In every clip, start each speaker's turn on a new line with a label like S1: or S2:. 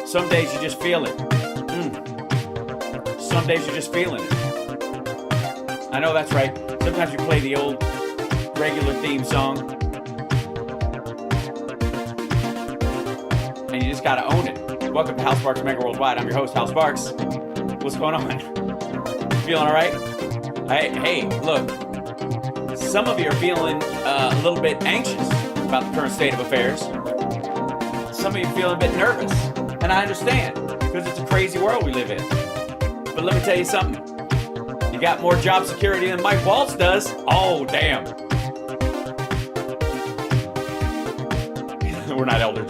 S1: Some days you just feel it. Some days you're just feeling it. I know that's right. Sometimes you play the old regular theme song. And you just gotta own it. Welcome to Hal Sparks Mega Worldwide. I'm your host, Hal Sparks. What's going on? Feeling all right? Hey, look. Some of you are feeling a little bit anxious about the current state of affairs. Some of you are feeling a bit nervous. And I understand, because it's a crazy world we live in. But let me tell you something. You got more job security than Mike Walz does. Oh, damn. We're not elders.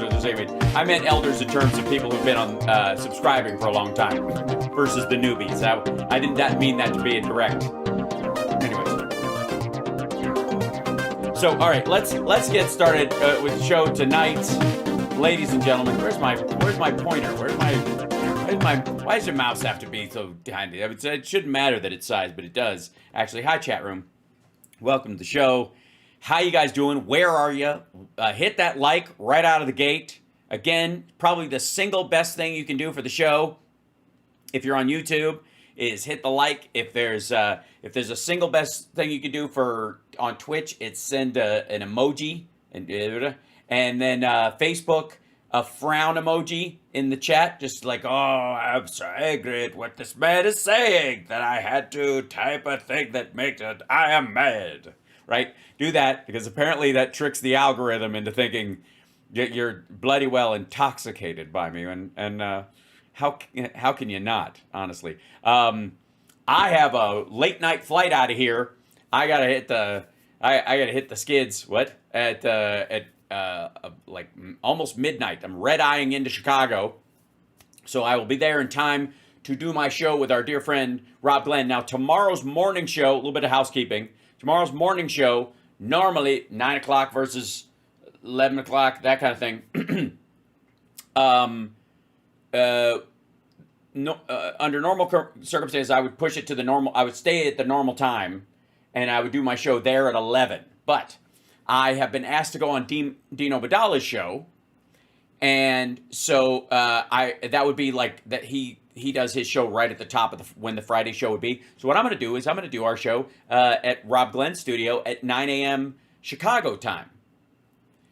S1: I meant elders in terms of people who've been on subscribing for a long time versus the newbies. I did not mean that to be indirect. Anyways. So, all right, let's get started with the show tonight. Ladies and gentlemen, where's my pointer? Why does your mouse have to be so tiny? It shouldn't matter that it's size, but it does. Actually, hi, chat room. Welcome to the show. How you guys doing? Where are you? Hit that like right out of the gate. Again, probably the single best thing you can do for the show, if you're on YouTube, is hit the like. If there's a single best thing you can do on Twitch, it's send an emoji and then Facebook, a frown emoji in the chat, just like, oh, I'm so angry at what this man is saying that I had to type a thing that makes it, I am mad, right? Do that, because apparently that tricks the algorithm into thinking you're bloody well intoxicated by me, and how can you not, honestly? I have a late night flight out of here. I gotta hit the skids. What at like almost midnight. I'm red-eyeing into Chicago, so I will be there in time to do my show with our dear friend Rob Glenn. Now, tomorrow's morning show, a little bit of housekeeping. Tomorrow's morning show, normally 9 o'clock versus 11 o'clock, that kind of thing. Under normal circumstances, I would push it to the normal. I would stay at the normal time, and I would do my show there at 11. But I have been asked to go on Dino Badala's show, and so that would be like that. He does his show right at the top of when the Friday show would be. So what I'm going to do is I'm going to do our show at Rob Glenn's studio at 9 a.m. Chicago time,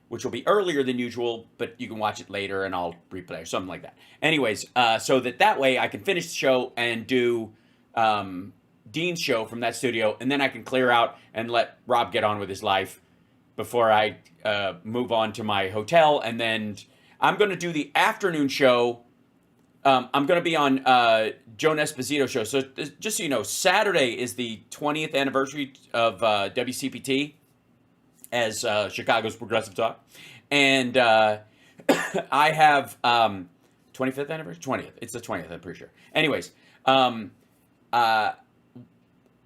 S1: which will be earlier than usual, but you can watch it later and I'll replay or something like that. Anyways, so that way I can finish the show and do Dean's show from that studio, and then I can clear out and let Rob get on with his life before I move on to my hotel. And then I'm going to do the afternoon show. I'm going to be on Joan Esposito's show. So just so you know, Saturday is the 20th anniversary of WCPT as Chicago's Progressive Talk. And I have 25th anniversary? 20th. It's the 20th, I'm pretty sure. Anyways,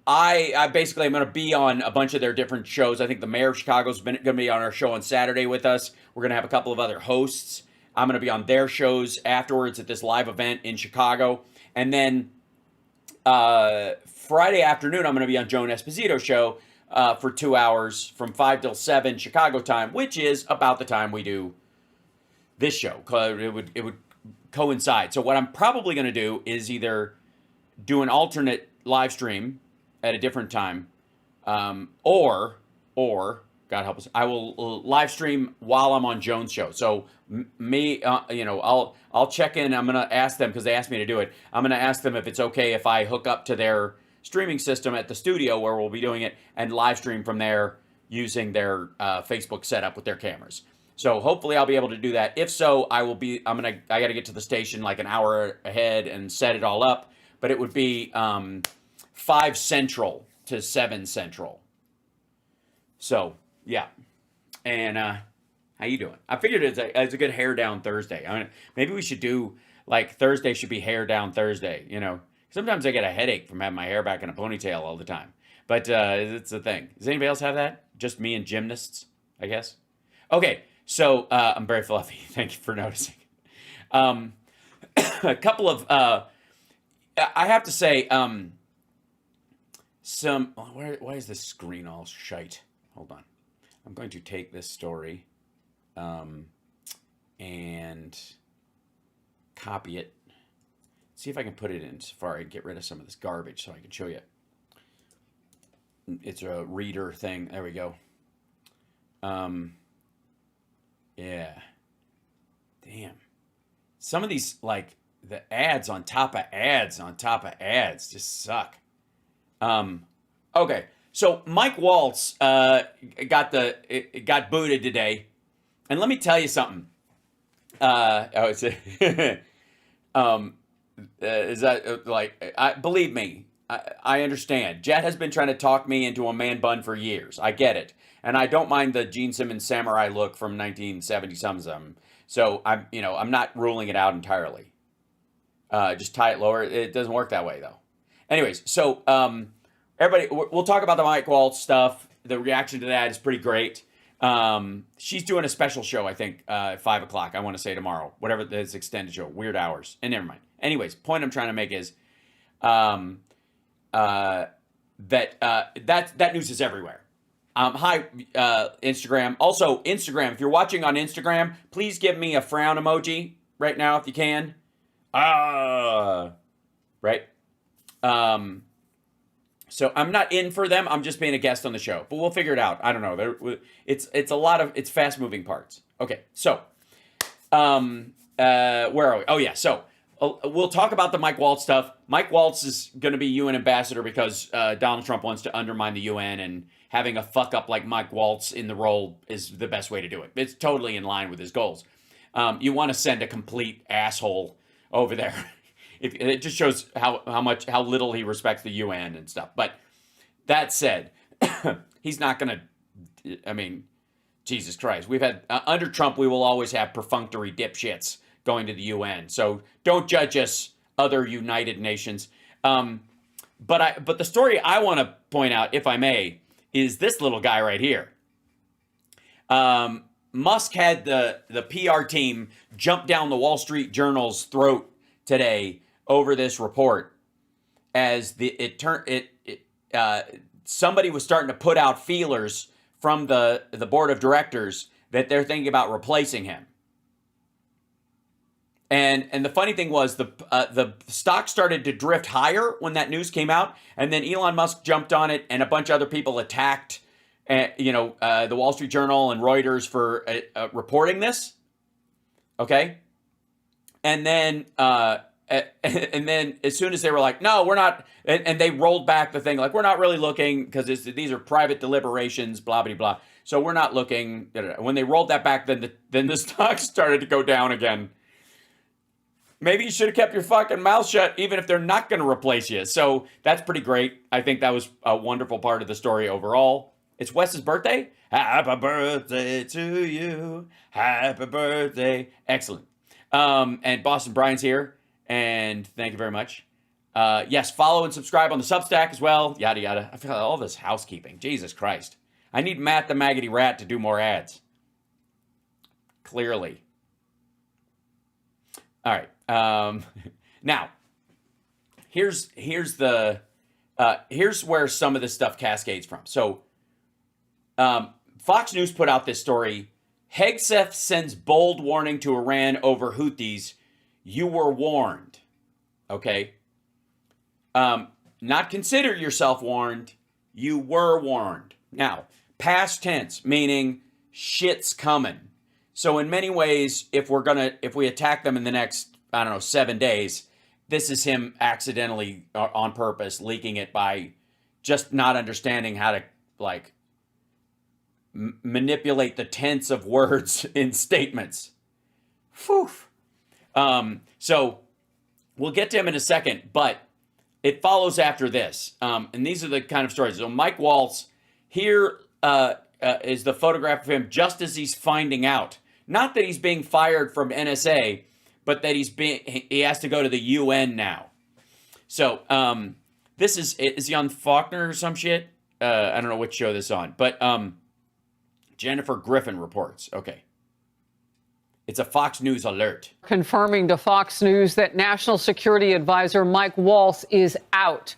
S1: I basically am going to be on a bunch of their different shows. I think the mayor of Chicago's going to be on our show on Saturday with us. We're going to have a couple of other hosts. I'm going to be on their shows afterwards at this live event in Chicago. And then Friday afternoon, I'm going to be on Joan Esposito's show for 2 hours from 5 till 7 Chicago time, which is about the time we do this show. It would coincide. So what I'm probably going to do is either do an alternate live stream at a different time, or God help us, I will live stream while I'm on Joan's show. So I'll check in. I'm gonna ask them, because they asked me to do it. I'm gonna ask them if it's okay if I hook up to their streaming system at the studio where we'll be doing it and live stream from there using their Facebook setup with their cameras. So hopefully I'll be able to do that. If so, I got to get to the station like an hour ahead and set it all up. But it would be 5 Central to 7 Central. So, yeah. And how you doing? I figured it's a good hair down Thursday. I mean, maybe we should do, like, Thursday should be hair down Thursday, you know. Sometimes I get a headache from having my hair back in a ponytail all the time. But it's a thing. Does anybody else have that? Just me and gymnasts, I guess? Okay, so I'm very fluffy. Thank you for noticing. A couple of... I have to say, why is this screen all shite? Hold on. I'm going to take this story and copy it. See if I can put it in Safari and get rid of some of this garbage so I can show you. It's a reader thing. There we go. Yeah. Damn. Some of these, like, the ads on top of ads on top of ads just suck. Okay. So Mike Walz got booted today. And let me tell you something. Is that like, believe me, I understand. Jet has been trying to talk me into a man bun for years. I get it. And I don't mind the Gene Simmons samurai look from 1970 something. So I'm not ruling it out entirely. Just tie it lower. It doesn't work that way though. Anyways, so everybody, we'll talk about the Mike Walz stuff. The reaction to that is pretty great. She's doing a special show, I think, at 5 o'clock. I want to say tomorrow, whatever this extended show, weird hours. And never mind. Anyways, point I'm trying to make is that news is everywhere. Hi, Instagram. Also, Instagram, if you're watching on Instagram, please give me a frown emoji right now if you can. Right? So I'm not in for them. I'm just being a guest on the show. But we'll figure it out. I don't know. It's a lot of, it's fast-moving parts. Okay, so where are we? Oh, yeah, so we'll talk about the Mike Walz stuff. Mike Walz is going to be UN ambassador because Donald Trump wants to undermine the UN, and having a fuck-up like Mike Walz in the role is the best way to do it. It's totally in line with his goals. You want to send a complete asshole over there. It just shows how little he respects the UN and stuff. But that said, he's not going to, I mean, Jesus Christ. We've had, under Trump, we will always have perfunctory dipshits going to the UN. So don't judge us, other United Nations. But the story I want to point out, if I may, is this little guy right here. Musk had the PR team jump down the Wall Street Journal's throat today over this report, as somebody was starting to put out feelers from the board of directors that they're thinking about replacing him. And the funny thing was the stock started to drift higher when that news came out, and then Elon Musk jumped on it, and a bunch of other people attacked, the Wall Street Journal and Reuters for reporting this. Okay, and then as soon as they were like, no, we're not, and they rolled back the thing like, we're not really looking because these are private deliberations, blah blah blah. So we're not looking. When they rolled that back, then the stock started to go down again. Maybe you should have kept your fucking mouth shut, even if they're not going to replace you. So that's pretty great. I think that was a wonderful part of the story overall. It's Wes's birthday. Happy birthday to you. Happy birthday. Excellent. And Boston Brian's here. And thank you very much. Yes, follow and subscribe on the Substack as well. Yada, yada. I feel like all this housekeeping. Jesus Christ. I need Matt the Maggoty Rat to do more ads. Clearly. All right. Now, here's where some of this stuff cascades from. So, Fox News put out this story. Hegseth sends bold warning to Iran over Houthis. You were warned. Okay. Not consider yourself warned. You were warned. Now, past tense, meaning shit's coming. So in many ways, if we attack them in the next, 7 days, this is him accidentally, on purpose, leaking it by just not understanding how to, manipulate the tense of words in statements. Phew. So we'll get to him in a second, but it follows after this. And these are the kind of stories. So Mike Walz, here is the photograph of him just as he's finding out. Not that he's being fired from NSA, but that he has to go to the UN now. So this is he on Faulkner or some shit? I don't know which show this is on, but Jennifer Griffin reports. Okay. It's a Fox News alert.
S2: Confirming to Fox News that National Security Advisor Mike Walz is out.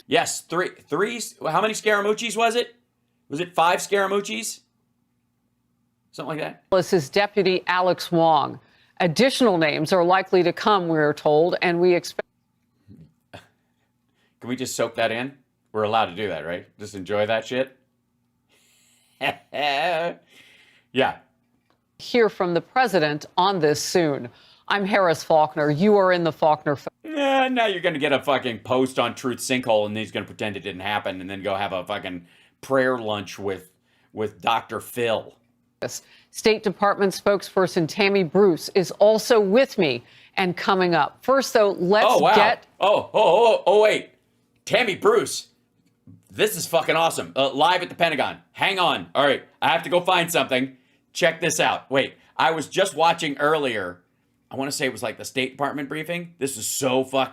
S1: Yes, three. How many Scaramucci's was it? Was it 5 Scaramucci's? Something like that.
S2: His deputy, Alex Wong. Additional names are likely to come, we're told, and we expect.
S1: Can we just soak that in? We're allowed to do that, right? Just enjoy that shit? Yeah.
S2: Hear from the president on this soon. I'm Harris Faulkner. You are in the Faulkner.
S1: Now you're going to get a fucking post on Truth Sinkhole and he's going to pretend it didn't happen and then go have a fucking prayer lunch with Dr. Phil.
S2: State Department spokesperson Tammy Bruce is also with me and coming up. First, though, let's get.
S1: Wait. Tammy Bruce. This is fucking awesome. Live at the Pentagon. Hang on. All right. I have to go find something. Check this out. Wait. I was just watching earlier. I want to say it was like the State Department briefing. This is so par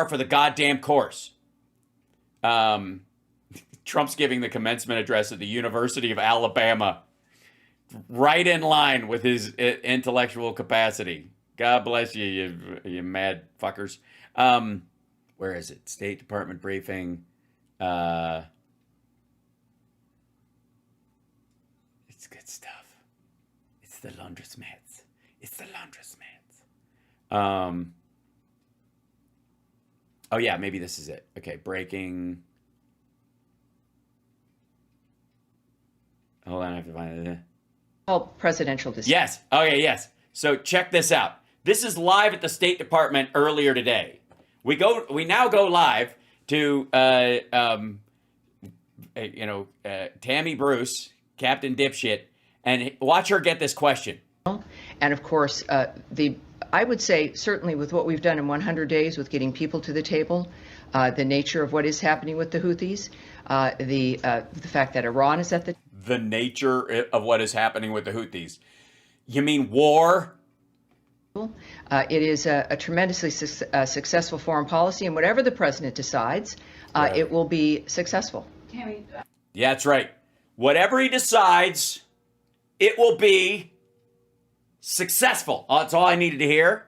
S1: for the goddamn course. Trump's giving the commencement address at the University of Alabama. Right in line with his intellectual capacity. God bless you, you mad fuckers. Where is it? State Department briefing. It's good stuff. It's the laundressmats. Oh yeah, maybe this is it. Okay, breaking. Hold on, I have to find it.
S3: All presidential decisions.
S1: Yes. Okay, yes. So check this out. This is live at the State Department earlier today. We now go live to Tammy Bruce, Captain Dipshit, and watch her get this question.
S3: And of course, I would say certainly with what we've done in 100 days with getting people to the table, the nature of what is happening with the Houthis, the fact that Iran is at the
S1: nature of what is happening with the Houthis. You mean war?
S3: It is a tremendously successful foreign policy, and whatever the president decides, it will be successful.
S1: Yeah, that's right. Whatever he decides, it will be successful. That's all I needed to hear.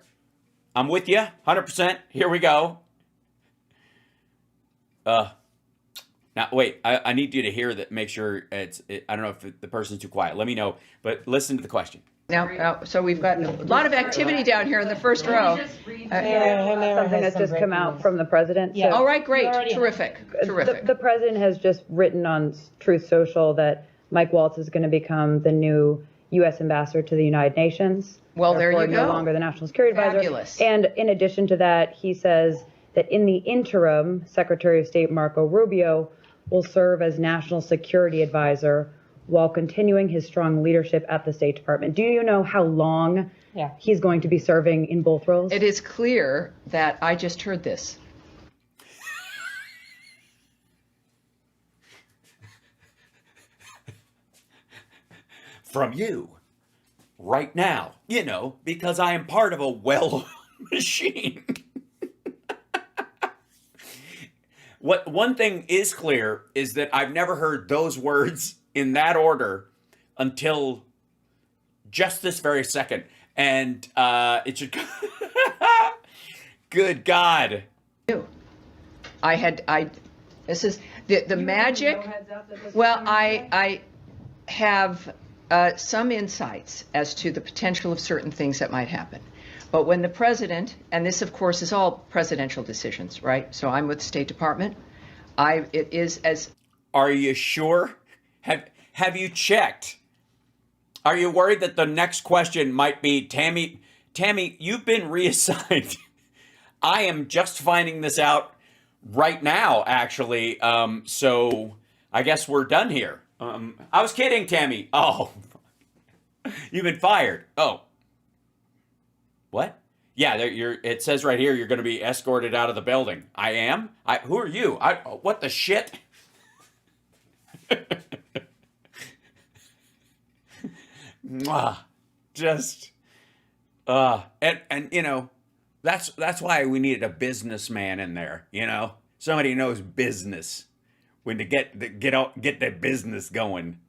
S1: I'm with you, 100%. Here we go. Now, wait, I need you to hear that, make sure I don't know if the person's too quiet. Let me know, but listen to the question.
S3: Now, so we've got a lot of activity down here in the first row.
S4: Something that's just come out from the president.
S3: Yeah. All right, great, terrific.
S4: The president has just written on Truth Social that Mike Walz is going to become the new U.S. ambassador to the United Nations.
S3: Well, there you go.
S4: No longer the National Security Advisor.
S3: Fabulous.
S4: And in addition to that, he says that in the interim, Secretary of State Marco Rubio will serve as National Security Advisor while continuing his strong leadership at the State Department. Do you know how long he's going to be serving in both roles?
S3: It is clear that I just heard this.
S1: From you, right now, because I am part of a well machine. One thing is clear is that I've never heard those words in that order until just this very second. And it should... Good God.
S3: This is the magic. Well, I have some insights as to the potential of certain things that might happen. But when the president, and this of course is all presidential decisions, right? So I'm with the State Department. It is as.
S1: Are you sure? Have you checked? Are you worried that the next question might be Tammy? Tammy, you've been reassigned. I am just finding this out right now, actually. So I guess we're done here. I was kidding, Tammy. Oh, you've been fired. Oh. What? Yeah, it says right here you're going to be escorted out of the building. I am? Who are you? What the shit? Just and that's why we needed a businessman in there, somebody who knows business when to get the business going.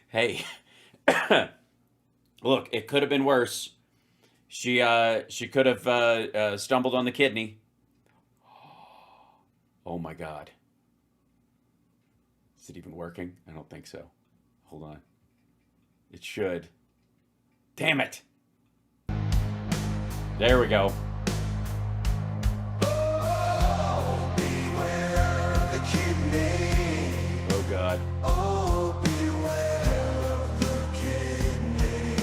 S1: Hey. Look, it could have been worse. She could have stumbled on the kidney. Oh my God. Is it even working? I don't think so. Hold on. It should. Damn it. There we go. Oh, beware the kidney. Oh, God. Oh, beware of the kidney.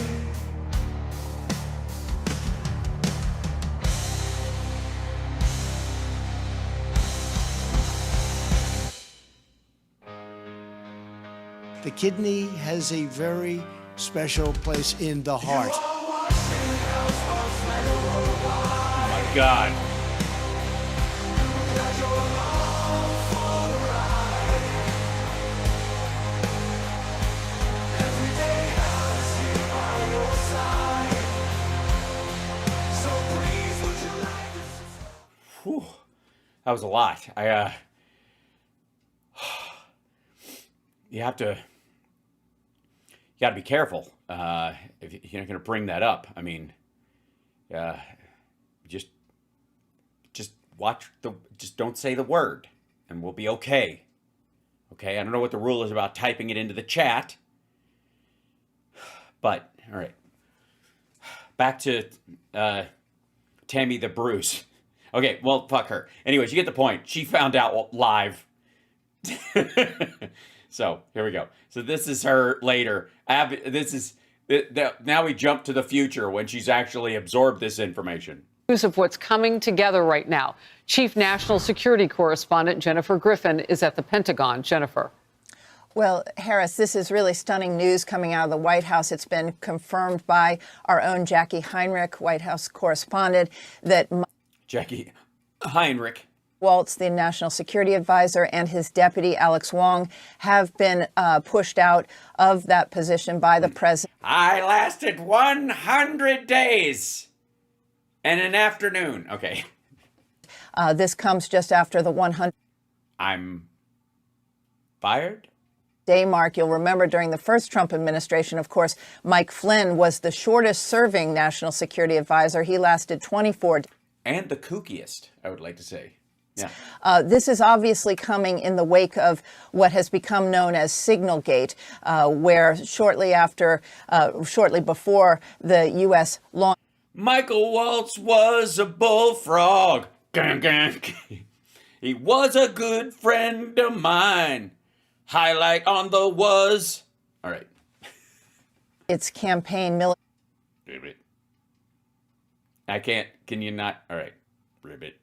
S5: The kidney has a very special place in the heart.
S1: Oh my God. Whew. That was a lot. You got to be careful if you're not going to bring that up. I mean, just just don't say the word, and we'll be okay. Okay, I don't know what the rule is about typing it into the chat, but all right. Back to Tammy the Bruce. Okay, well, fuck her. Anyways, you get the point. She found out live. So here we go. So this is her later. Now we jump to the future when she's actually absorbed this information.
S2: News of what's coming together right now. Chief National Security Correspondent Jennifer Griffin is at the Pentagon. Jennifer.
S6: Well, Harris, this is really stunning news coming out of the White House. It's been confirmed by our own Jackie Heinrich, White House correspondent, that
S1: Jackie Heinrich
S6: Walz, the national security advisor, and his deputy, Alex Wong, have been pushed out of that position by the president.
S1: I lasted 100 days and an afternoon. Okay.
S6: This comes just after the 100.
S1: I'm fired?
S6: Day mark. You'll remember during the first Trump administration, of course, Mike Flynn was the shortest serving national security advisor. He lasted 24 days.
S1: And the kookiest, I would like to say. Yeah.
S6: This is obviously coming in the wake of what has become known as Signalgate, where shortly before the U.S. launched.
S1: Michael Walz was a bullfrog. He was a good friend of mine. Highlight on the was. All right.
S6: Its campaign military.
S1: Ribbit. I can't. Can you not? All right. Ribbit.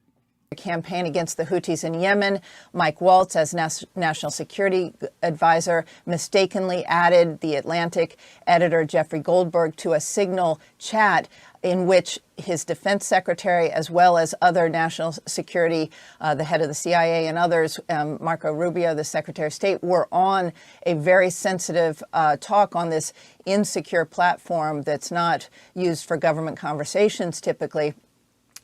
S6: Campaign against the Houthis in Yemen. Mike Walz, as national security advisor, mistakenly added the Atlantic editor Jeffrey Goldberg to a Signal chat in which his defense secretary, as well as other national security, the head of the CIA and others, Marco Rubio, the Secretary of State, were on a very sensitive talk on this insecure platform that's not used for government conversations typically.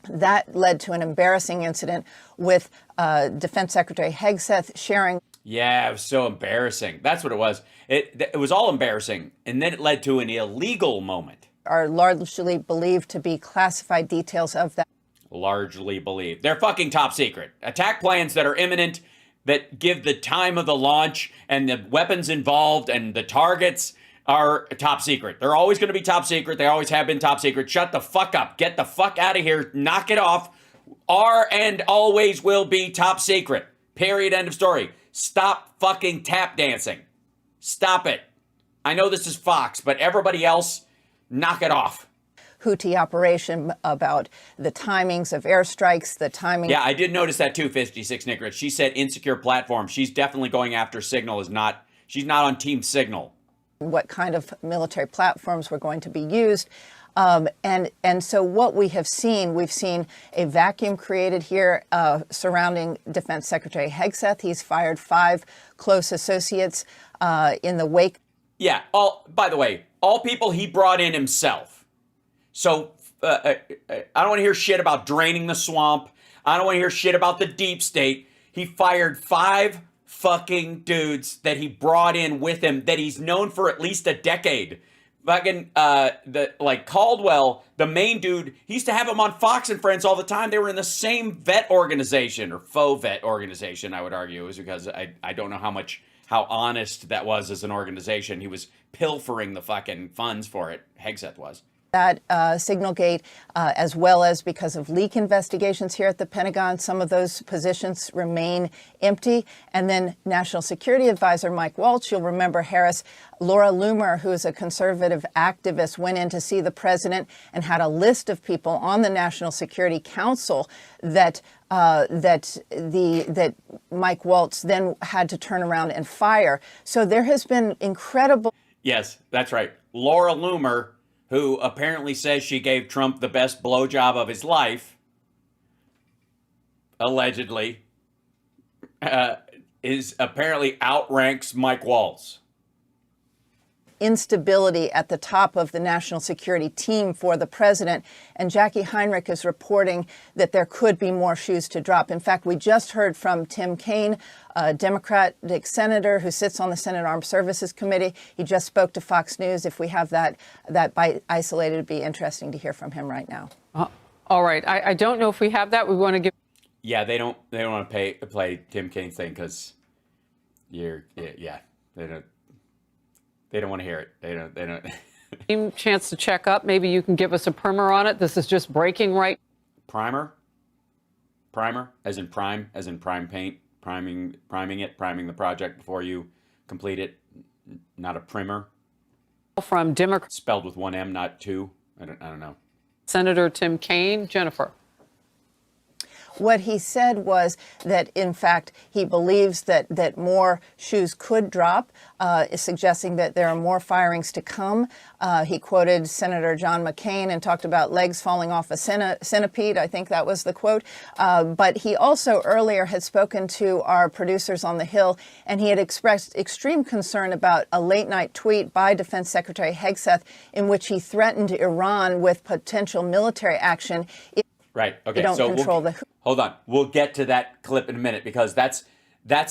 S6: That led to an embarrassing incident with Defense Secretary Hegseth sharing.
S1: Yeah, it was so embarrassing. That's what it was. It was all embarrassing. And then it led to an illegal moment.
S6: Are largely believed to be classified details of that.
S1: Largely believed. They're fucking top secret. Attack plans that are imminent, that give the time of the launch and the weapons involved and the targets are top secret. They're always going to be top secret. They always have been top secret. Shut the fuck up. Get the fuck out of here. Knock it off. Are and always will be top secret. Period. End of story. Stop fucking tap dancing. Stop it. I know this is Fox, but everybody else, knock it off.
S6: Houthi operation, about the timings of airstrikes, the timing.
S1: Yeah, I did notice that too, 56 Nicorette. She said insecure platform. She's definitely going after Signal. She's not on Team Signal.
S6: What kind of military platforms were going to be used. And so what we have seen, we've seen a vacuum created here surrounding Defense Secretary Hegseth. He's fired 5 close associates in the wake.
S1: Yeah, by the way, all people he brought in himself. So I don't want to hear shit about draining the swamp. I don't want to hear shit about the deep state. He fired 5 fucking dudes that he brought in with him that he's known for at least a decade. Fucking Caldwell, the main dude, he used to have him on Fox and Friends all the time. They were in the same vet organization, or faux vet organization, I would argue, is because I don't know how how honest that was as an organization. He was pilfering the fucking funds for it. Hegseth was.
S6: That Signalgate, as well as because of leak investigations here at the Pentagon, some of those positions remain empty. And then National Security Advisor Mike Walz, you'll remember Harris, Laura Loomer, who is a conservative activist, went in to see the president and had a list of people on the National Security Council that that Mike Walz then had to turn around and fire. So there has been incredible.
S1: Yes, that's right. Laura Loomer, who apparently says she gave Trump the best blowjob of his life, allegedly, is apparently outranks Mike Walz.
S6: Instability at the top of the national security team for the president. And Jackie Heinrich is reporting that there could be more shoes to drop. In fact, we just heard from Tim Kaine, a Democratic senator who sits on the Senate Armed Services Committee. He just spoke to Fox News. If we have that bite isolated, it'd be interesting to hear from him right now.
S2: All right. I don't know if we have that. We want to give.
S1: Yeah, they don't want to play Tim Kaine's thing because they don't want to hear it. They don't.
S2: Chance to check up. Maybe you can give us a primer on it. This is just breaking right.
S1: Primer, as in prime paint, priming the project before you complete it. Not a primer.
S2: From Democrat.
S1: Spelled with one M, not two. I don't know.
S2: Senator Tim Kaine. Jennifer.
S6: What he said was that, in fact, he believes that more shoes could drop, suggesting that there are more firings to come. He quoted Senator John McCain and talked about legs falling off a centipede. I think that was the quote. But he also earlier had spoken to our producers on the Hill, and he had expressed extreme concern about a late-night tweet by Defense Secretary Hegseth in which he threatened Iran with potential military action.
S1: Right. Okay.
S6: Don't
S1: So
S6: control
S1: hold on. We'll get to that clip in a minute because that's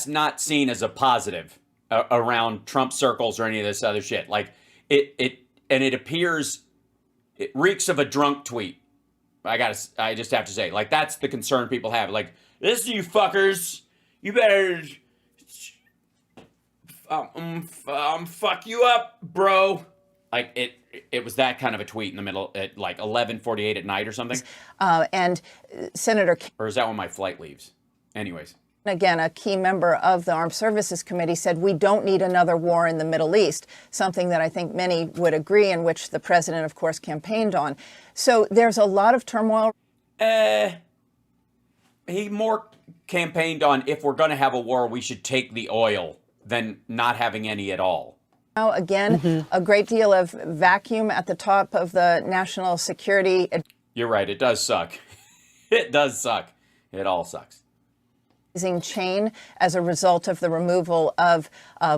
S1: not seen as a positive around Trump circles or any of this other shit. Like it appears it reeks of a drunk tweet. I just have to say, like, that's the concern people have. Like, this you fuckers, you better fuck you up, bro. Like it was that kind of a tweet in the middle at like 11:48 at night or something.
S6: And Senator.
S1: Or is that when my flight leaves? Anyways.
S6: Again, a key member of the Armed Services Committee said we don't need another war in the Middle East, something that I think many would agree, in which the president, of course, campaigned on. So there's a lot of turmoil.
S1: He more campaigned on if we're going to have a war, we should take the oil than not having any at all.
S6: Now, again, a great deal of vacuum at the top of the national security.
S1: You're right. It does suck. It does suck. It all sucks.
S6: Chain as a result of the removal of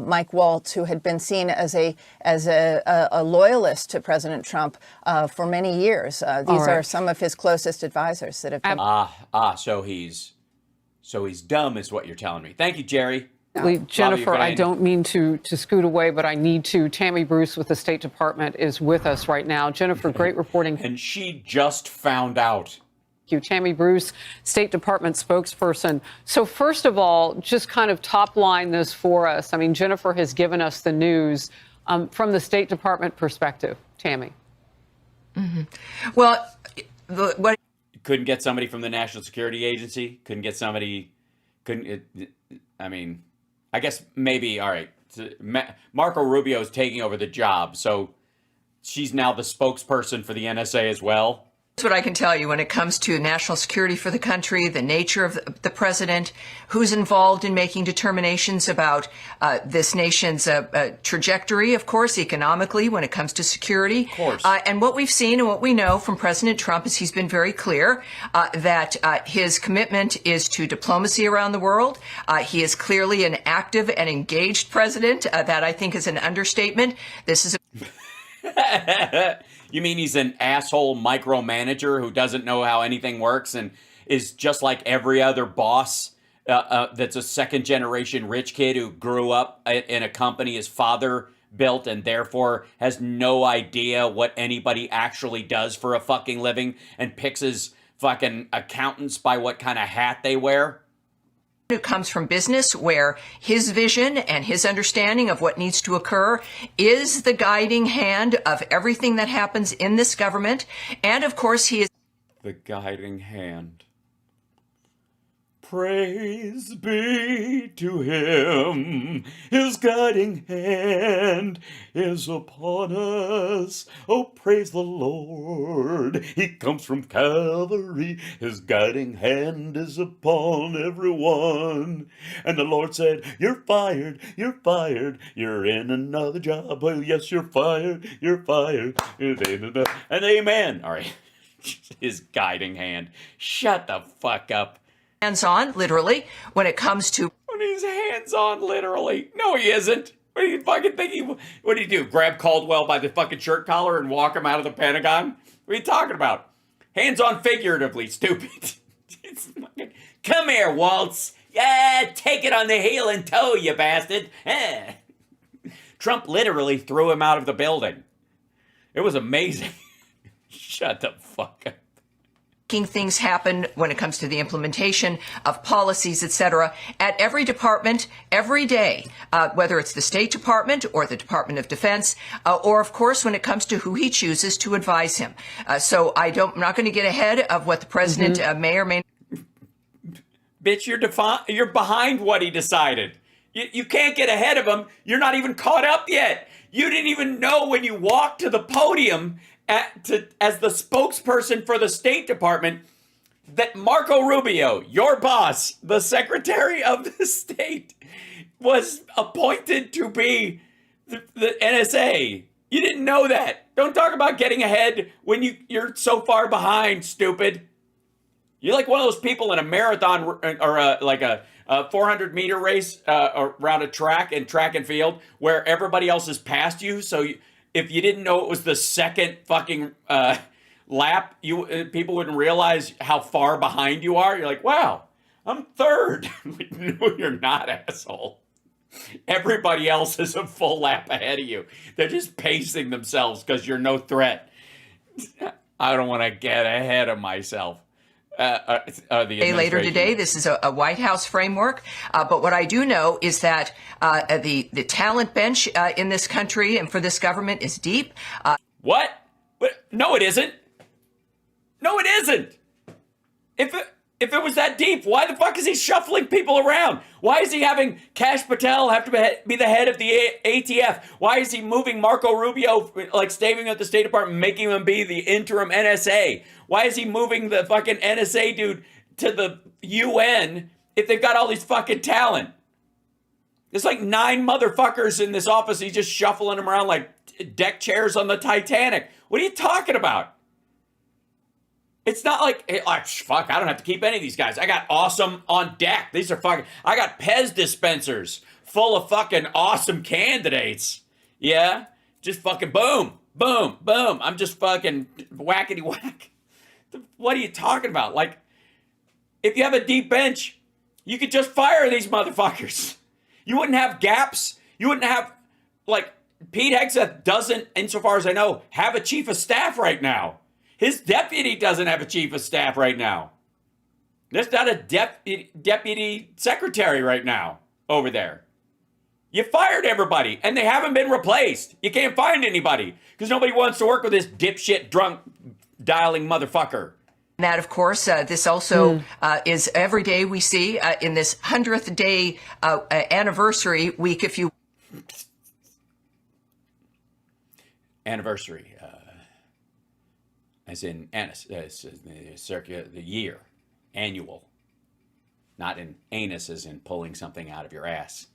S6: Mike Walz, who had been seen as a loyalist to President Trump for many years. These are some of his closest advisors that have been.
S1: So he's dumb, is what you're telling me. Thank you, Jerry.
S2: Jennifer, I don't mean to scoot away, but I need to. Tammy Bruce with the State Department is with us right now. Jennifer, great reporting.
S1: And she just found out.
S2: Thank you. Tammy Bruce, State Department spokesperson. So first of all, just kind of top line this for us. I mean, Jennifer has given us the news from the State Department perspective. Tammy.
S3: Mm-hmm. Well, what
S1: couldn't get somebody from the National Security Agency? I guess maybe, all right, Marco Rubio is taking over the job, so she's now the spokesperson for the NSA as well.
S3: That's what I can tell you when it comes to national security for the country, the nature of the president, who's involved in making determinations about this nation's trajectory, of course, economically, when it comes to security. Of
S1: course.
S3: And what we've seen and what we know from President Trump is he's been very clear that his commitment is to diplomacy around the world. He is clearly an active and engaged president. That, I think, is an understatement. This is
S1: You mean he's an asshole micromanager who doesn't know how anything works and is just like every other boss that's a second-generation rich kid who grew up in a company his father built and therefore has no idea what anybody actually does for a fucking living and picks his fucking accountants by what kind of hat they wear?
S3: who comes from business, where his vision and his understanding of what needs to occur is the guiding hand of everything that happens in this government. And of course, he is
S1: The guiding hand. Praise be to him. His guiding hand is upon us. Oh, praise the Lord. He comes from Calvary. His guiding hand is upon everyone. And the Lord said, you're fired. You're fired. You're in another job. Oh, yes, you're fired. You're fired. And amen. All right. His guiding hand. Shut the fuck up.
S3: hands-on, literally, when it comes to
S1: When he's hands-on, literally. No, he isn't. What do you fucking think what do you do? Grab Caldwell by the fucking shirt collar and walk him out of the Pentagon? What are you talking about? Hands-on figuratively, stupid. Come here, Waltz. Yeah, take it on the heel and toe, you bastard. Trump literally threw him out of the building. It was amazing. Shut the fuck up.
S3: making things happen when it comes to the implementation of policies, etc., at every department, every day, whether it's the State Department or the Department of Defense, or, of course, when it comes to who he chooses to advise him. So I'm not going to get ahead of what the president may or may not.
S1: Bitch, you're behind what he decided. You can't get ahead of him. You're not even caught up yet. You didn't even know when you walked to the podium as the spokesperson for the State Department that Marco Rubio, your boss, the Secretary of the State, was appointed to be the NSA. You didn't know that. Don't talk about getting ahead when you're so far behind, stupid. You're like one of those people in a marathon or like a 400-meter race around a track and field where everybody else has passed you. So if you didn't know it was the second fucking lap, people wouldn't realize how far behind you are. You're like, wow, I'm third. No, you're not, asshole. Everybody else is a full lap ahead of you. They're just pacing themselves because you're no threat. I don't want to get ahead of myself.
S3: Later today, this is a White House framework. But what I do know is that the talent bench in this country and for this government is deep.
S1: What? No, it isn't. No, it isn't. If it was that deep, why the fuck is he shuffling people around? Why is he having Kash Patel have to be the head of the ATF? Why is he moving Marco Rubio, like staying at the State Department, making him be the interim NSA? Why is he moving the fucking NSA dude to the UN if they've got all these fucking talent? There's like 9 motherfuckers in this office. He's just shuffling them around like deck chairs on the Titanic. What are you talking about? It's not like, hey, fuck, I don't have to keep any of these guys. I got awesome on deck. These are fucking, I got Pez dispensers full of fucking awesome candidates. Yeah? Just fucking boom, boom, boom. I'm just fucking whackety whack. What are you talking about? Like, if you have a deep bench, you could just fire these motherfuckers. You wouldn't have gaps. You wouldn't have, like, Pete Hegseth doesn't, insofar as I know, have a chief of staff right now. His deputy doesn't have a chief of staff right now. There's not a deputy secretary right now over there. You fired everybody, and they haven't been replaced. You can't find anybody because nobody wants to work with this dipshit, drunk, dialing motherfucker.
S3: That, of course, this also is every day we see in this 100th day anniversary week, if you...
S1: Anniversary. As in the year, annual, not in anus as in pulling something out of your ass.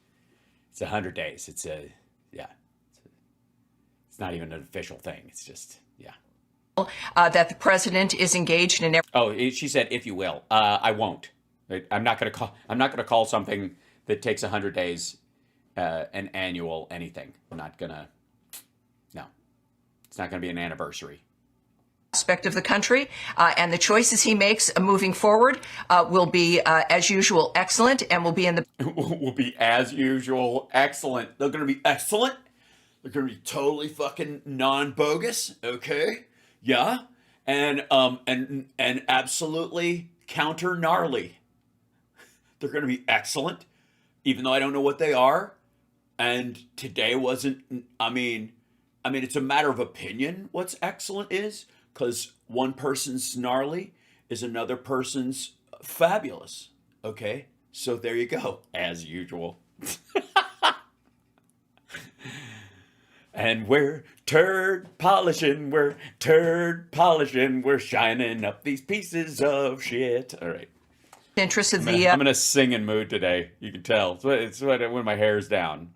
S1: It's 100 days. It's not even an official thing. It's just, yeah.
S3: That the president is engaged in.
S1: Oh, she said, if you will. I won't. I'm not going to call something that takes 100 days an annual anything. I'm not going to. No, it's not going to be an anniversary.
S3: Aspect of the country, and the choices he makes moving forward will be, as usual, excellent, and will be in the...
S1: will be, as usual, excellent. They're going to be excellent. They're going to be totally fucking non-bogus, okay? Yeah? And absolutely counter-gnarly. They're going to be excellent, even though I don't know what they are. And today wasn't, I mean, it's a matter of opinion what's excellent is, because one person's gnarly is another person's fabulous. Okay? So there you go, as usual. And we're turd polishing, we're shining up these pieces of shit. All right.
S3: Interest of
S1: I'm in a singing mood today. You can tell. It's when my hair's down.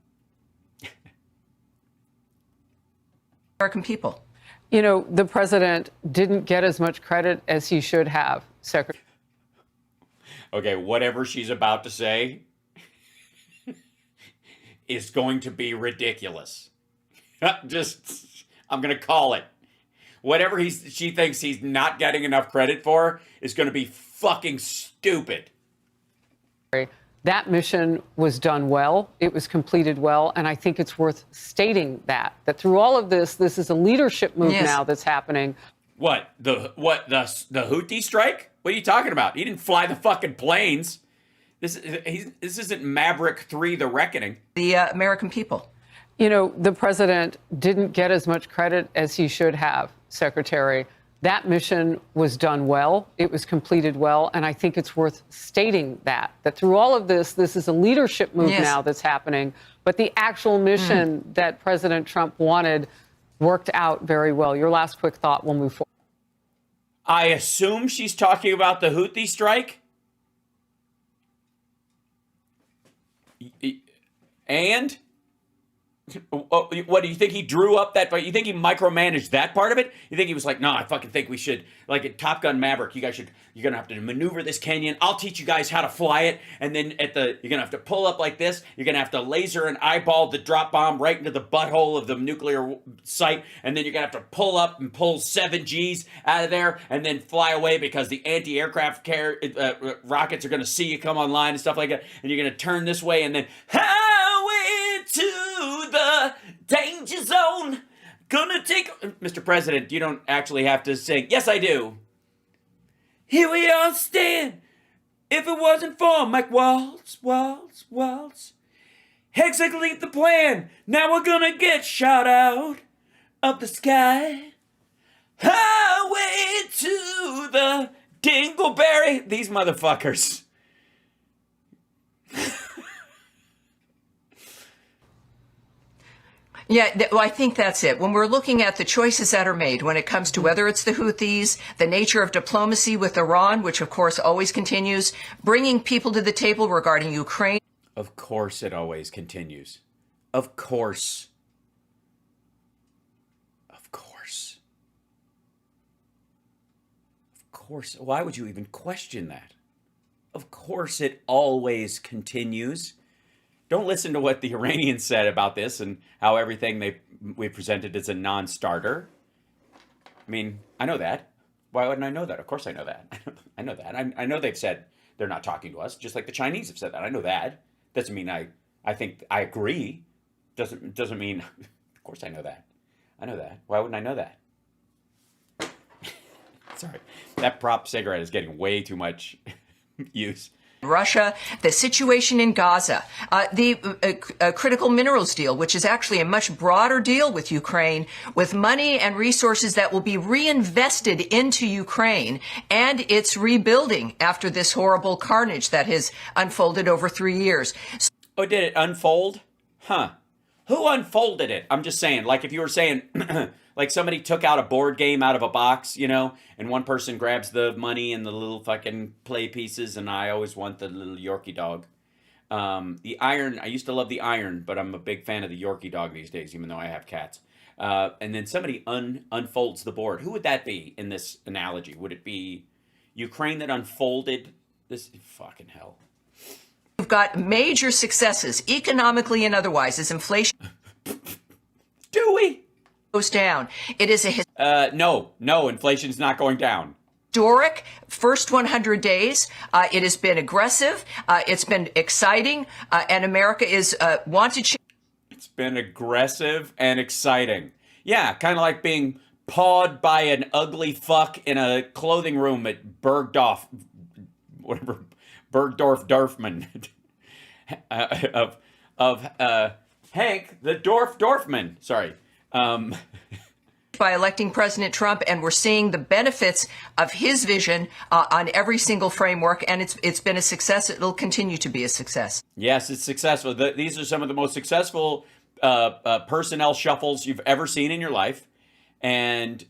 S3: American people.
S2: You know, the president didn't get as much credit as he should have, Secretary.
S1: Okay, whatever she's about to say is going to be ridiculous. I'm going to call it. Whatever she thinks he's not getting enough credit for is going to be fucking stupid.
S2: That mission was done well. It was completed well. And I think it's worth stating that through all of this, this is a leadership move now that's happening.
S1: What? The Houthi strike? What are you talking about? He didn't fly the fucking planes. This isn't Maverick 3, The Reckoning.
S3: The American people.
S2: You know, the president didn't get as much credit as he should have, Secretary. That mission was done well. It was completed well. And I think it's worth stating that through all of this, this is a leadership move now that's happening. But the actual mission that President Trump wanted worked out very well. Your last quick thought, we'll move forward.
S1: I assume she's talking about the Houthi strike? And? What do you think he drew up that? You think he micromanaged that part of it? You think he was like, no, I fucking think we should, like at Top Gun Maverick, you're gonna have to maneuver this canyon. I'll teach you guys how to fly it, and then you're gonna have to pull up like this. You're gonna have to laser and eyeball the drop bomb right into the butthole of the nuclear site, and then you're gonna have to pull up and pull 7 Gs out of there, and then fly away because the anti-aircraft rockets are gonna see you come online and stuff like that, and you're gonna turn this way, and then highway to the danger zone. Gonna take... Mr. President, you don't actually have to sing. Yes, I do. Here we all stand. If it wasn't for Mike Walz. Execute the plan. Now we're gonna get shot out of the sky. Highway to the Dingleberry. These motherfuckers.
S3: Yeah, well, I think that's it. When we're looking at the choices that are made, when it comes to whether it's the Houthis, the nature of diplomacy with Iran, which of course always continues, bringing people to the table regarding Ukraine.
S1: Of course it always continues. Of course. Of course. Of course. Why would you even question that? Of course it always continues. Don't listen to what the Iranians said about this and how everything we presented is a non-starter. I mean, I know that. Why wouldn't I know that? Of course I know that. I know that. I know they've said they're not talking to us, just like the Chinese have said that. I know that. Doesn't mean I think I agree. Doesn't mean, of course I know that. I know that. Why wouldn't I know that? Sorry. That prop cigarette is getting way too much use.
S3: Russia, the situation in Gaza, the critical minerals deal, which is actually a much broader deal with Ukraine, with money and resources that will be reinvested into Ukraine and its rebuilding after this horrible carnage that has unfolded over 3 years.
S1: Oh, did it unfold? Huh. Who unfolded it? I'm just saying, like if you were saying, like somebody took out a board game out of a box, you know, and one person grabs the money and the little fucking play pieces, and I always want the little Yorkie dog. The iron, I used to love the iron, but I'm a big fan of the Yorkie dog these days, even though I have cats. And then somebody unfolds the board. Who would that be in this analogy? Would it be Ukraine that unfolded this? Fucking hell.
S3: We've got major successes, economically and otherwise, as inflation
S1: Do we?
S3: goes down. It is a
S1: No, inflation's not going down.
S3: historic first 100 days. It has been aggressive. It's been exciting. And America is wanted to.
S1: It's been aggressive and exciting. Yeah, kind of like being pawed by an ugly fuck in a clothing room at Bergdorf, whatever, Bergdorf Dorfman of Hank the Dorfman. Sorry.
S3: By electing President Trump, and we're seeing the benefits of his vision on every single framework, and it's been a success. It'll continue to be a success.
S1: Yes, it's successful. These are some of the most successful personnel shuffles you've ever seen in your life, and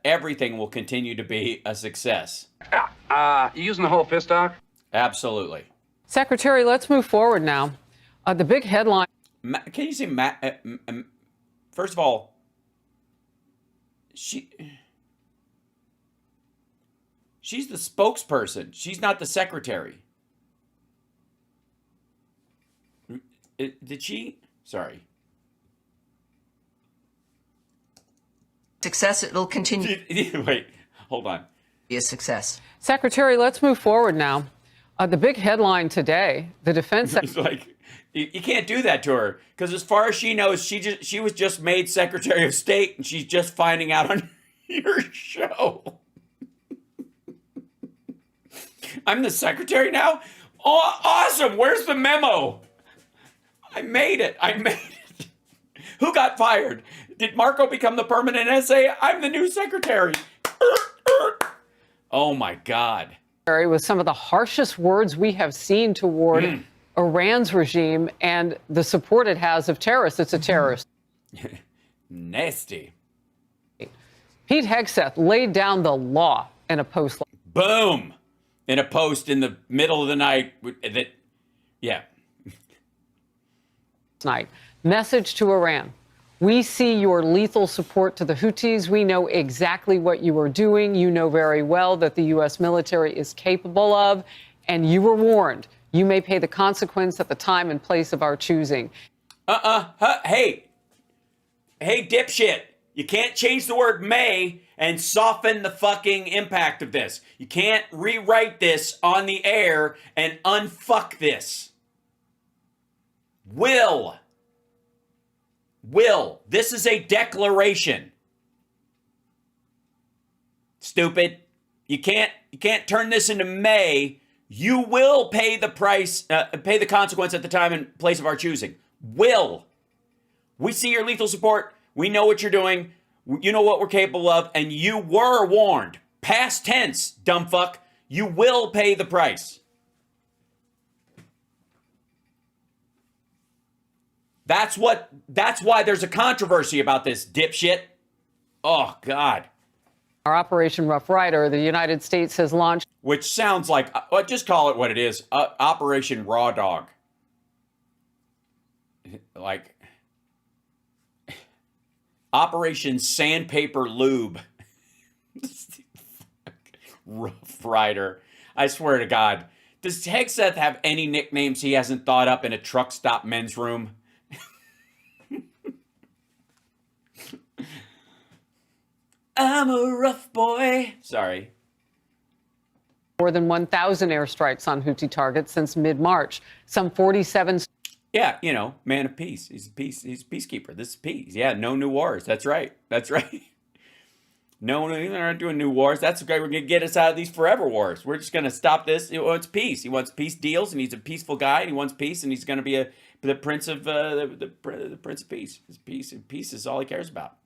S1: everything will continue to be a success.
S7: You using the whole fist, Doc?
S1: Absolutely.
S2: Secretary, let's move forward now. The big headline.
S1: Can you say first of all, she's the spokesperson. She's not the secretary. Did she? Sorry.
S3: Success. It'll continue.
S1: Wait, hold on.
S3: Be a success.
S2: Secretary, let's move forward now. The big headline today, the defense.
S1: It's like, you can't do that to her, because as far as she knows, she was just made Secretary of State, and she's just finding out on your show. I'm the secretary now? Oh, awesome. Where's the memo? I made it. Who got fired? Did Marco become the permanent SA? I'm the new secretary. Oh my God.
S2: With some of the harshest words we have seen toward Iran's regime and the support it has of terrorists. It's a terrorist.
S1: Nasty.
S2: Pete Hegseth laid down the law in a post.
S1: Boom. In a post in the middle of the night. Yeah.
S2: Night. Message to Iran. We see your lethal support to the Houthis. We know exactly what you are doing. You know very well that the U.S. military is capable of, and you were warned. You may pay the consequence at the time and place of our choosing.
S1: Hey, dipshit. You can't change the word may and soften the fucking impact of this. You can't rewrite this on the air and unfuck this. Will. This is a declaration. Stupid. You can't turn this into may. You will pay the price, pay the consequence at the time and place of our choosing. Will. We see your lethal support. We know what you're doing. You know what we're capable of, and you were warned. Past tense, dumb fuck. You will pay the price. That's why there's a controversy about this, dipshit. Oh, God.
S2: Our Operation Rough Rider, the United States has launched.
S1: Which sounds like, just call it what it is, Operation Raw Dog. Like, Operation Sandpaper Lube. Rough Rider. I swear to God. Does Hegseth have any nicknames he hasn't thought up in a truck stop men's room? I'm a rough boy. Sorry.
S2: More than 1,000 airstrikes on Houthi targets since mid-March. Some 47.
S1: Yeah, man of peace. He's a peacekeeper. This is peace. Yeah, no new wars. That's right. No, they're not doing new wars. That's okay. We're going to get us out of these forever wars. We're just going to stop this. He wants peace. He wants peace deals, and he's a peaceful guy, and he wants peace, and he's going to be the prince of the prince of peace. Peace is all he cares about.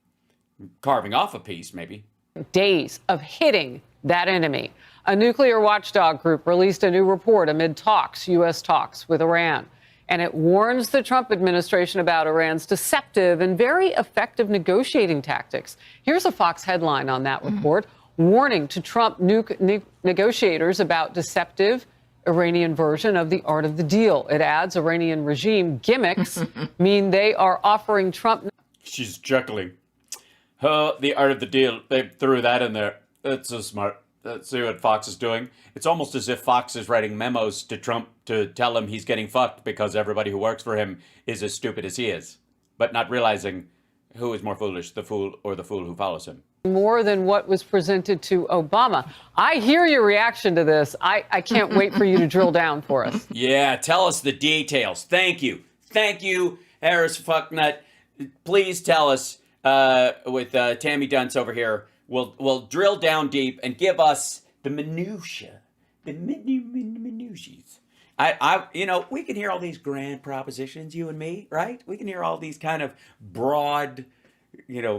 S1: Carving off a peace, maybe.
S2: Days of hitting that enemy. A nuclear watchdog group released a new report amid U.S. talks with Iran. And it warns the Trump administration about Iran's deceptive and very effective negotiating tactics. Here's a Fox headline on that report, warning to Trump negotiators about deceptive Iranian version of the art of the deal. It adds Iranian regime gimmicks mean they are offering Trump.
S1: She's chuckling. The art of the deal. They threw that in there. That's so smart. Let's see what Fox is doing. It's almost as if Fox is writing memos to Trump to tell him he's getting fucked because everybody who works for him is as stupid as he is, but not realizing who is more foolish, the fool or the fool who follows him.
S2: More than what was presented to Obama. I hear your reaction to this. I can't wait for you to drill down for us.
S1: Yeah, tell us the details. Thank you, Harris Fucknut. Please tell us with Tammy Dunce over here. We'll drill down deep and give us the minutiae, the minutiae. we can hear all these grand propositions, you and me, right? We can hear all these kind of broad,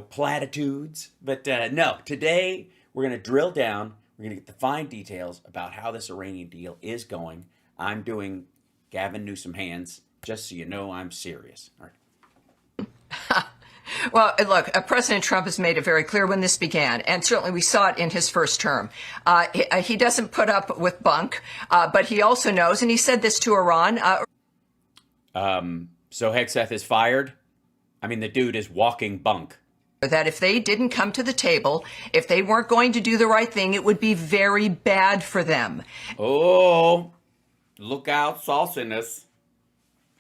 S1: platitudes. But no, today we're going to drill down. We're going to get the fine details about how this Iranian deal is going. I'm doing Gavin Newsom hands, just so you know I'm serious. All right.
S3: Well, look, President Trump has made it very clear when this began, and certainly we saw it in his first term. He doesn't put up with bunk, but he also knows, and he said this to Iran.
S1: So Hegseth is fired? I mean, the dude is walking bunk.
S3: That if they didn't come to the table, if they weren't going to do the right thing, it would be very bad for them.
S1: Oh, look out, sauciness.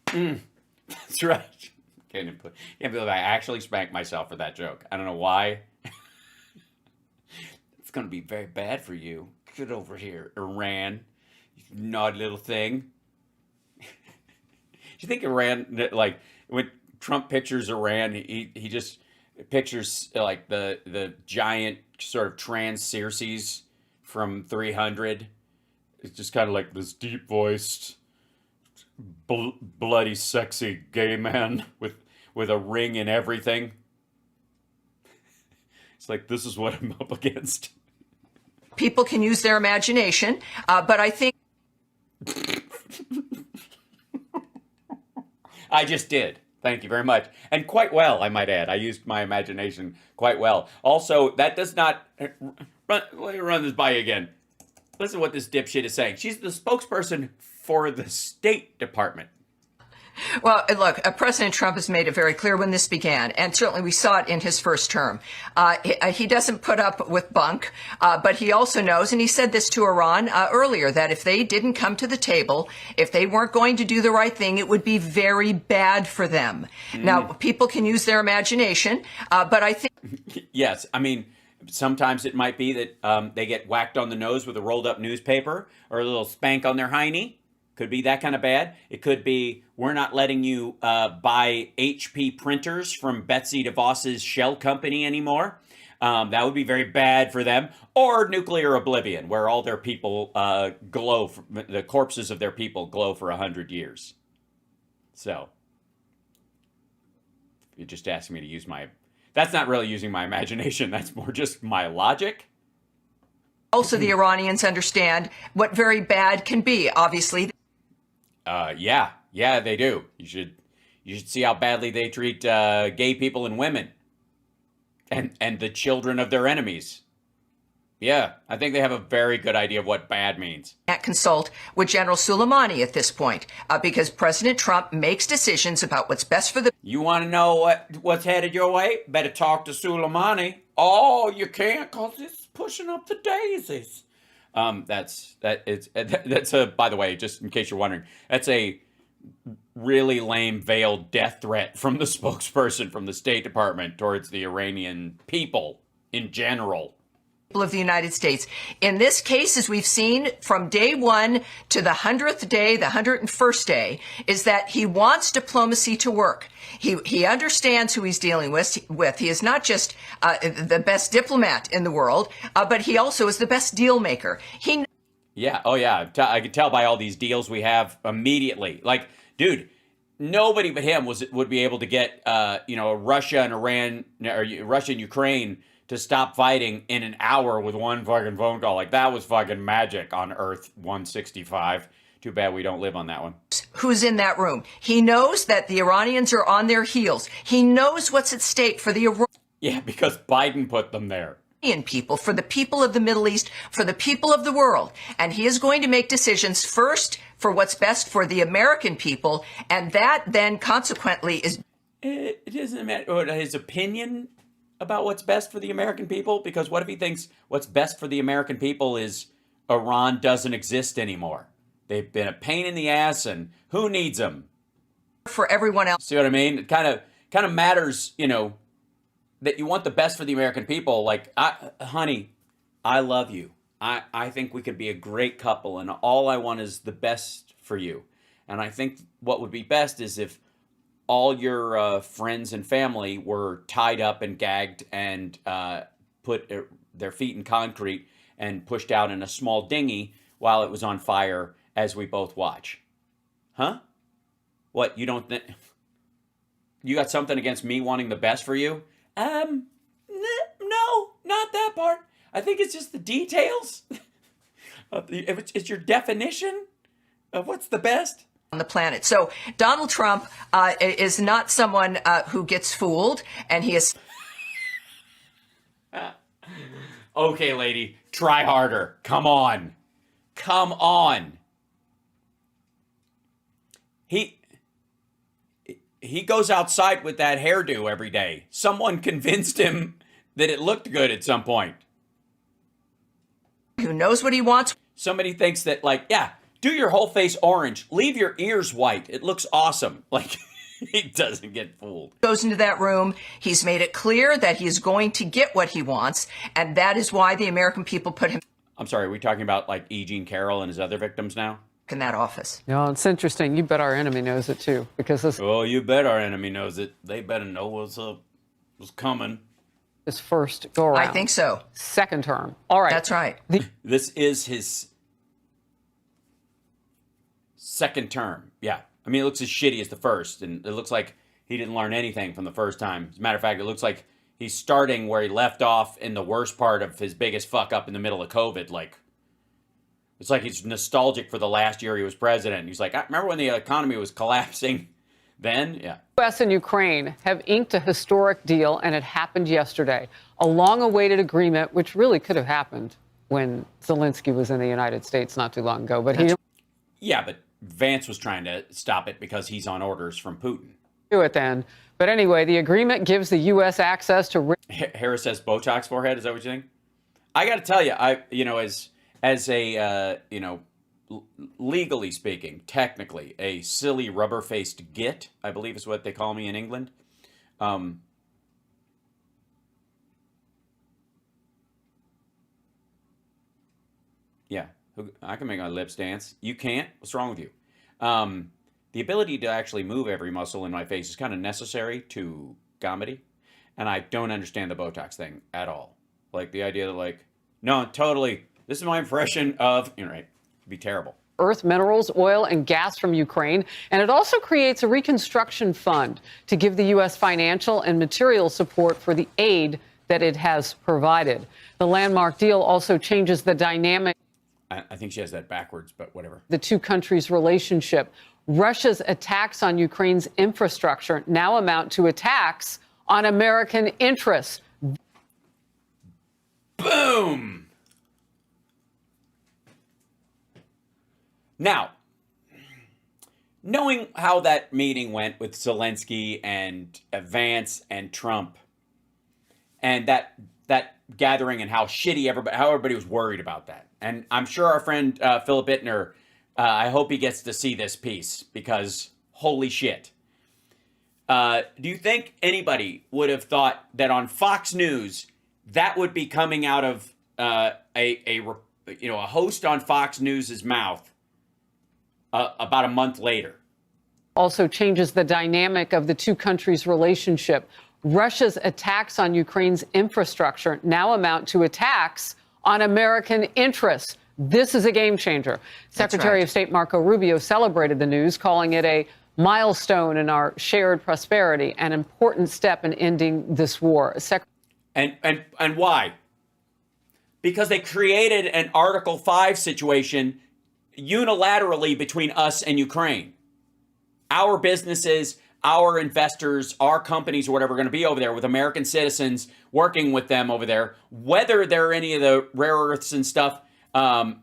S1: That's right. Can't believe I actually spanked myself for that joke. I don't know why. It's going to be very bad for you. Get over here, Iran. You naughty little thing. Do you think Iran, like, when Trump pictures Iran, he just pictures, like, the giant sort of trans Circes from 300. It's just kind of like this deep-voiced, bloody, sexy gay man with a ring and everything. It's like, this is what I'm up against.
S3: People can use their imagination, but I think...
S1: I just did. Thank you very much. And quite well, I might add. I used my imagination quite well. Also, that does not... Let me run this by you again. Listen to what this dipshit is saying. She's the spokesperson for the State Department.
S3: Well, look, President Trump has made it very clear when this began, and certainly we saw it in his first term. He doesn't put up with bunk, but he also knows, and he said this to Iran earlier, that if they didn't come to the table, if they weren't going to do the right thing, it would be very bad for them. Now, people can use their imagination, but I think...
S1: Yes, I mean, sometimes it might be that they get whacked on the nose with a rolled up newspaper or a little spank on their hiney. Could be that kind of bad. It could be, we're not letting you buy HP printers from Betsy DeVos's shell company anymore. That would be very bad for them. Or nuclear oblivion, where all their people glow, the corpses of their people glow for 100 years. So, you're just asking me to use that's not really using my imagination. That's more just my logic.
S3: Also, the Iranians understand what very bad can be, obviously.
S1: Yeah, they do. You should see how badly they treat gay people and women, and the children of their enemies. Yeah, I think they have a very good idea of what bad means.
S3: Can't consult with General Soleimani at this point, because President Trump makes decisions about what's best for the...
S1: You want to know what's headed your way? Better talk to Soleimani. Oh, you can't, because it's pushing up the daisies. That's a, by the way, just in case you're wondering, that's a really lame veiled death threat from the spokesperson from the State Department towards the Iranian people in general.
S3: Of the United States. In this case, as we've seen from day one to the 100th day, the 101st day, is that he wants diplomacy to work. He understands who he's dealing with. He is not just the best diplomat in the world, but he also is the best deal maker.
S1: Yeah. Oh, yeah. I could tell by all these deals we have immediately. Like, dude, nobody but him would be able to get, Russia and Iran, or Russia and Ukraine to stop fighting in an hour with one fucking phone call. Like, that was fucking magic on Earth 165. Too bad we don't live on that one.
S3: Who's in that room? He knows that the Iranians are on their heels. He knows what's at stake for the Iranian...
S1: Yeah, because Biden put them there.
S3: People, for the people of the Middle East, for the people of the world. And he is going to make decisions first for what's best for the American people, and that then consequently is...
S1: It doesn't matter his opinion about what's best for the American people, because what if he thinks what's best for the American people is Iran doesn't exist anymore? They've been a pain in the ass, and who needs them?
S3: For everyone else.
S1: See what I mean? It kind of matters, that you want the best for the American people. Like, honey, I love you. I think we could be a great couple, and all I want is the best for you. And I think what would be best is if all your friends and family were tied up and gagged and put their feet in concrete and pushed out in a small dinghy while it was on fire as we both watch. Huh? What, you don't think... You got something against me wanting the best for you? No, not that part. I think it's just the details. It's your definition of what's the best
S3: on the planet. So Donald Trump is not someone who gets fooled, and he is...
S1: Okay, lady, try harder. Come on. Come on. He goes outside with that hairdo every day. Someone convinced him that it looked good at some point.
S3: Who knows what he wants.
S1: Somebody thinks that, like, yeah, do your whole face orange. Leave your ears white. It looks awesome. Like, he doesn't get fooled.
S3: Goes into that room. He's made it clear that he is going to get what he wants. And that is why the American people put him...
S1: I'm sorry, are we talking about, like, E. Jean Carroll and his other victims now?
S3: In that office.
S2: No, it's interesting. You bet our enemy knows it too, because this.
S1: Oh, you bet our enemy knows it. They better know what's coming.
S2: His first go around.
S3: I think so.
S2: Second term. All right.
S3: That's right.
S1: This is his second term. Yeah. I mean, it looks as shitty as the first, and it looks like he didn't learn anything from the first time. As a matter of fact, it looks like he's starting where he left off in the worst part of his biggest fuck up in the middle of COVID. Like, it's like he's nostalgic for the last year he was president. He's like, I remember when the economy was collapsing then? Yeah.
S2: U.S. and Ukraine have inked a historic deal, and it happened yesterday. A long-awaited agreement, which really could have happened when Zelensky was in the United States not too long ago. But he...
S1: Yeah, but Vance was trying to stop it because he's on orders from Putin.
S2: Do it then. But anyway, the agreement gives the U.S. access to...
S1: Harris says Botox forehead. Is that what you think? I got to tell you, as a, legally speaking, technically, a silly rubber-faced git, I believe is what they call me in England. Yeah, I can make my lips dance. You can't? What's wrong with you? The ability to actually move every muscle in my face is kind of necessary to comedy, and I don't understand the Botox thing at all. Like, the idea that, like, no, totally... This is my impression of, right, it'd be terrible.
S2: Earth, minerals, oil, and gas from Ukraine. And it also creates a reconstruction fund to give the U.S. financial and material support for the aid that it has provided. The landmark deal also changes the dynamic.
S1: I think she has that backwards, but whatever.
S2: The two countries' relationship. Russia's attacks on Ukraine's infrastructure now amount to attacks on American interests.
S1: Boom! Now, knowing how that meeting went with Zelensky and Vance and Trump, and that gathering and how shitty everybody was worried about that, and I'm sure our friend Philip Ittner, I hope he gets to see this piece because holy shit. Do you think anybody would have thought that on Fox News that would be coming out of a host on Fox News's mouth? About a month later.
S2: Also changes the dynamic of the two countries' relationship. Russia's attacks on Ukraine's infrastructure now amount to attacks on American interests. This is a game changer. Secretary of State Marco Rubio celebrated the news, calling it a milestone in our shared prosperity, an important step in ending this war.
S1: And why? Because they created an Article 5 situation unilaterally between us and Ukraine. Our businesses, our investors, our companies, or whatever, are going to be over there with American citizens working with them over there. Whether they're any of the rare earths and stuff,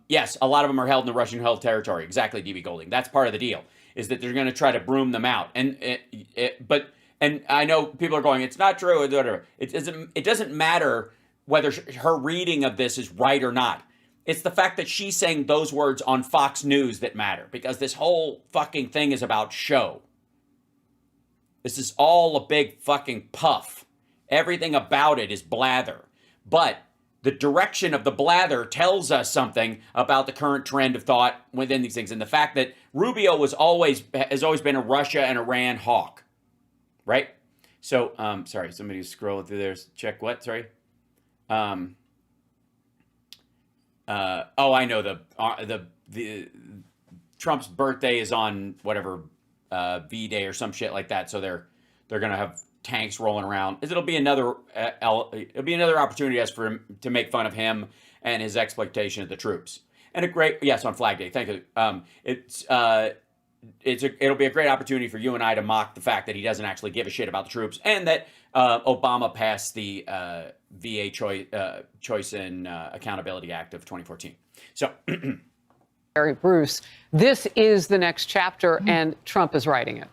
S1: yes, a lot of them are held in the Russian-held territory. Exactly, DB Golding. That's part of the deal, is that they're going to try to broom them out. And I know people are going, it's not true. It doesn't matter whether her reading of this is right or not. It's the fact that she's saying those words on Fox News that matter, because this whole fucking thing is about show. This is all a big fucking puff. Everything about it is blather. But the direction of the blather tells us something about the current trend of thought within these things. And the fact that Rubio has always been a Russia and Iran hawk. Right? So, sorry, somebody's scrolling through there. Check what? Sorry. I know the Trump's birthday is on whatever V-Day or some shit like that, so they're gonna have tanks rolling around. It'll be another opportunity for him to make fun of him and his exploitation of the troops. And on Flag Day. Thank you. It'll be a great opportunity for you and I to mock the fact that he doesn't actually give a shit about the troops, and that Obama passed the VA Choice and Accountability Act of 2014. So,
S2: Bruce, this is the next chapter, and Trump is writing it.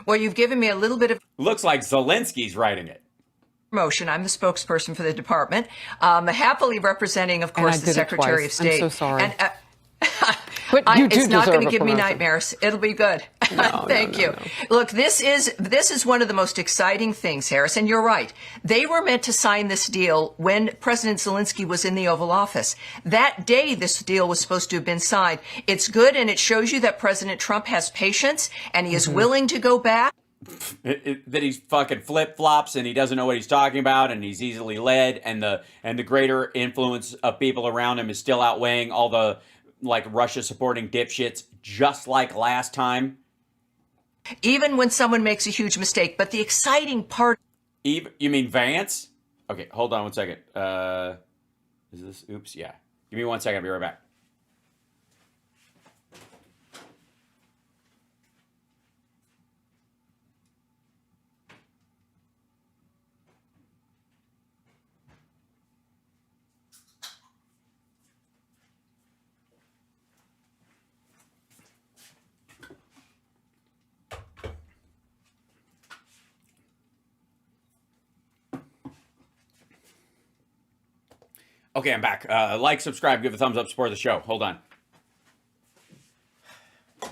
S3: Well, you've given me a little bit of
S1: looks like Zelensky's writing it.
S3: promotion. I'm the spokesperson for the department, happily representing, of course, the Secretary of State.
S2: I'm so sorry.
S3: And,
S2: but you do
S3: it's not going to
S2: deserve a
S3: give me
S2: promotion.
S3: nightmares. It'll be good. Thank you.
S2: No.
S3: Look, this is one of the most exciting things, Harris, and you're right. They were meant to sign this deal when President Zelensky was in the Oval Office. That day, this deal was supposed to have been signed. It's good, and it shows you that President Trump has patience, and he is willing to go back.
S1: That he's fucking flip-flops and he doesn't know what he's talking about, and he's easily led, and the greater influence of people around him is still outweighing all the Russia supporting dipshits, just like last time.
S3: Even when someone makes a huge mistake. But the exciting part.
S1: You mean Vance? Okay, hold on one second. Is this? Oops, yeah. Give me 1 second. I'll be right back. Okay, I'm back. Like, subscribe, give a thumbs up, support the show. Hold on. I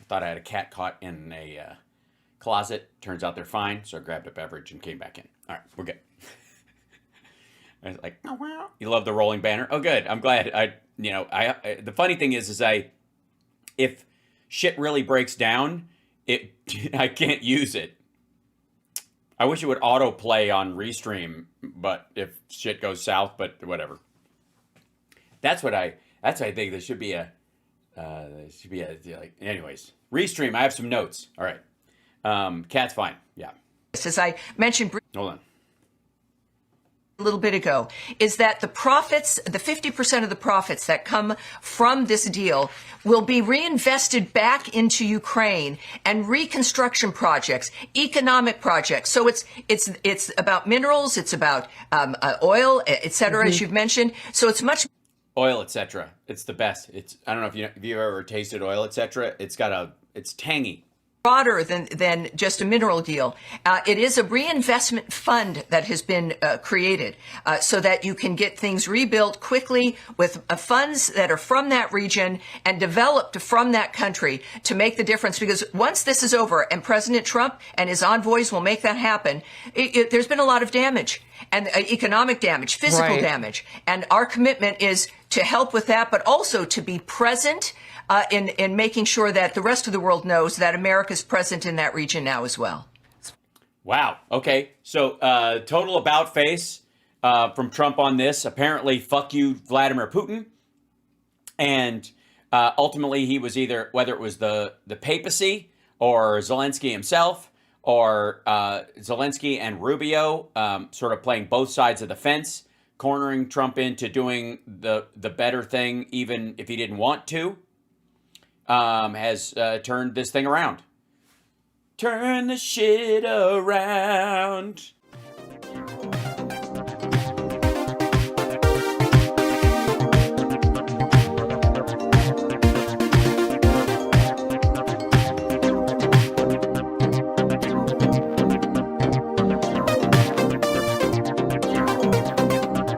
S1: thought I had a cat caught in a closet. Turns out they're fine, so I grabbed a beverage and came back in. All right, we're good. I was like, oh, wow. You love the rolling banner? Oh, good. I'm glad. The funny thing is if shit really breaks down, I can't use it. I wish it would autoplay on Restream, but if shit goes south, but whatever. That's what I think there should be anyways. Restream, I have some notes. All right. Cat's fine. Yeah.
S3: As I mentioned
S1: Hold on.
S3: a little bit ago, is that the profits, the 50% of the profits that come from this deal will be reinvested back into Ukraine and reconstruction projects, economic projects. So it's about minerals, it's about oil, et cetera, as you've mentioned. So it's much
S1: Oil, etc. It's the best. I don't know if you've ever tasted oil, etc. It's tangy.
S3: broader than just a mineral deal. It is a reinvestment fund that has been created so that you can get things rebuilt quickly with funds that are from that region and developed from that country to make the difference. Because once this is over, and President Trump and his envoys will make that happen, there's been a lot of damage, and economic damage, physical damage. And our commitment is to help with that, but also to be present in making sure that the rest of the world knows that America is present in that region now as well.
S1: Wow. Okay. So total about face from Trump on this. Apparently, fuck you, Vladimir Putin. And ultimately, he was either, whether it was the papacy or Zelensky himself, or Zelensky and Rubio sort of playing both sides of the fence, cornering Trump into doing the better thing, even if he didn't want to. Has turned this thing around. Turn the shit around.